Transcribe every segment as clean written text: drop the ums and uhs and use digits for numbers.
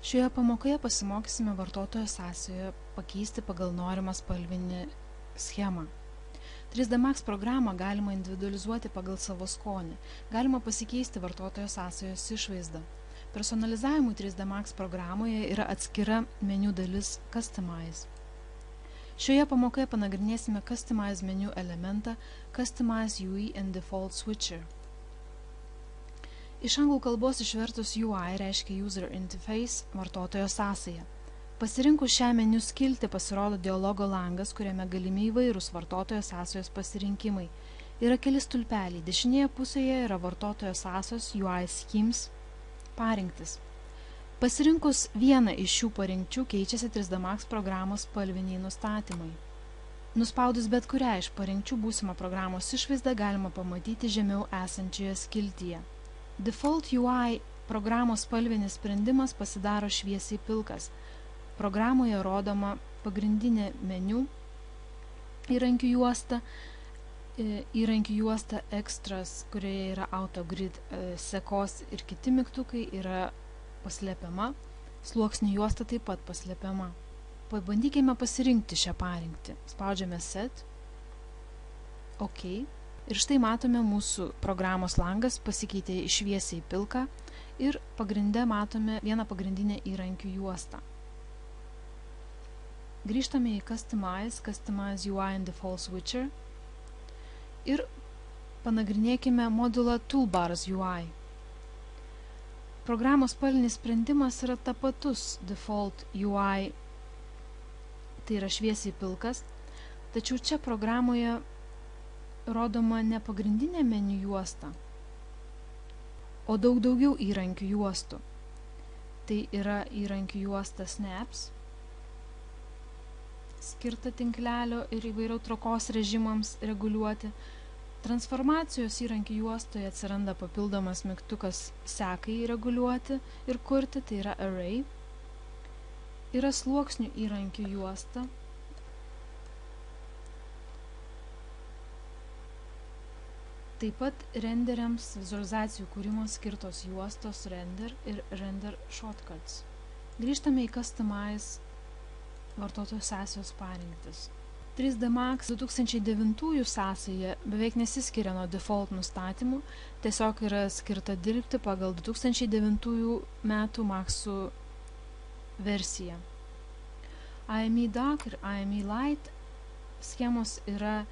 Šioje pamokoje pasimokysime vartotojo sąsajoje pakeisti pagal norimą spalvinį schemą. 3D Max programą galima individualizuoti pagal savo skonį. Galima pasikeisti vartotojo sąsajos išvaizdą. Personalizavimui 3D Max programoje yra atskira meniu dalis Customize. Šioje pamokoje panagrinėsime Customize meniu elementą Customize UI and Default Switcher. Iš anglų kalbos išvertus UI reiškia User Interface, vartotojo sąsaja. Pasirinkus šią meniu skiltį pasirodo dialogo langas, kuriame galimi įvairūs vartotojo sąsajos pasirinkimai. Yra keli stulpeliai. Dešinėje pusėje yra vartotojo sąsajos UI Schemes parinktis. Pasirinkus vieną iš šių parinkčių keičiasi 3D Max programos spalviniai nustatymai. Nuspaudus bet kurią iš parinkčių būsimą programos išvaizdą galima pamatyti žemiau esančioje skiltyje. Default UI programos spalvinis sprendimas pasidaro šviesiai pilkas. Programoje rodoma pagrindinė meniu įrankių juosta Extras, kurioje yra AutoGrid sekos ir kiti mygtukai, yra paslepiama, sluoksnių juosta taip pat paslepiama. Pabandykime pasirinkti šią parinktį. Spaudžiame Set, OK. Ir štai matome, mūsų programos langas pasikeitė iš šviesiai pilką ir pagrinde matome vieną pagrindinę įrankių juostą. Grįžtame į Customize UI and Default Switcher ir panagrinėkime modulą Toolbars UI. Programos spalvinis sprendimas yra tapatus Default UI, tai yra šviesiai pilkas, tačiau čia programoje rodoma ne pagrindinė meniu juosta, o daug daugiau įrankių juostų. Tai yra įrankių juosta Snaps, skirta tinklelio ir įvairių traukos režimams reguliuoti. Transformacijos įrankių juostoje atsiranda papildomas mygtukas sekai reguliuoti ir kurti, tai yra Array. Yra sluoksnių įrankių juosta. Taip pat renderiams vizualizacijų kūrimo skirtos juostos Render ir Render Shortcuts. Grįžtame į Customize vartotojo sąsajos parinktis. 3D Max 2009 sąsaja beveik nesiskiria nuo default nustatymų, tiesiog yra skirta dirbti pagal 2009 metų Maxų versiją. IME Dark ir IME Light schemos yra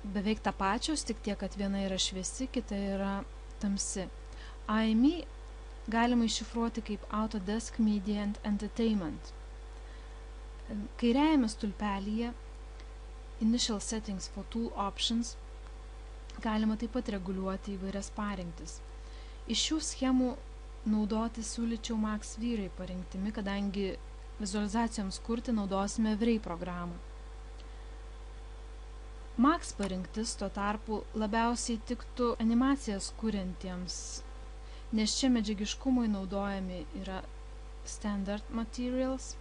beveik tą pačios, tik tiek, kad viena yra šviesi, kita yra tamsi. IME galima iššifruoti kaip Autodesk Media and Entertainment. Kairiajame stulpelyje Initial Settings for Tool Options galima taip pat reguliuoti įvairias parinktis. Iš šių schemų naudoti siūlyčiau Max V-Ray parinktimi, kadangi vizualizacijoms kurti naudosime V-Ray programą. Max parinktis tuo tarpu labiausiai tiktų animacijas kuriantiems, nes čia medžiagiškumui naudojami yra Standard Materials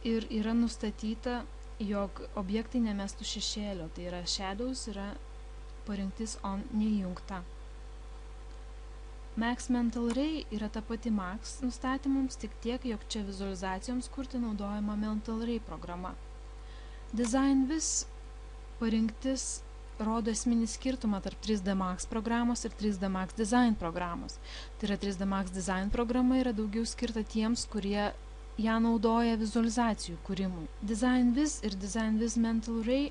ir yra nustatyta, jog objektai nemestų šešėlio, tai yra Shadows yra parinktis On neįjungta. Max Mental Ray yra ta pati Max nustatymams, tik tiek, jog čia vizualizacijoms kurti naudojama Mental Ray programa. Design Viz parinktis rodo esminį skirtumą tarp 3D Max programos ir 3D Max Design programos. Tai yra 3D Max Design programa yra daugiau skirta tiems, kurie ją naudoja vizualizacijų kūrimui. Design Viz ir Design Viz Mental Ray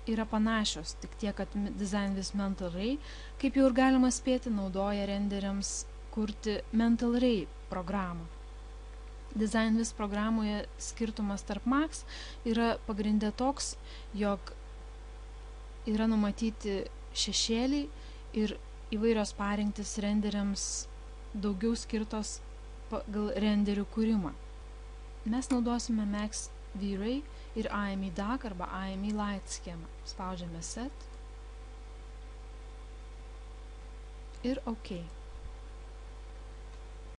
yra panašios, tik tiek, kad Design Viz Mental Ray, kaip jau ir galima spėti, naudoja renderiams kurti Mental Ray programą. Design Viz programoje skirtumas tarp Max yra pagrindė toks, jog yra numatyti šešėliai ir įvairios parinktis renderiams daugiau skirtos pagal renderių kūrimą. Mes naudosime Max V-Ray ir IME Dark arba IME Light schemą. Spaudžiame Set ir OK.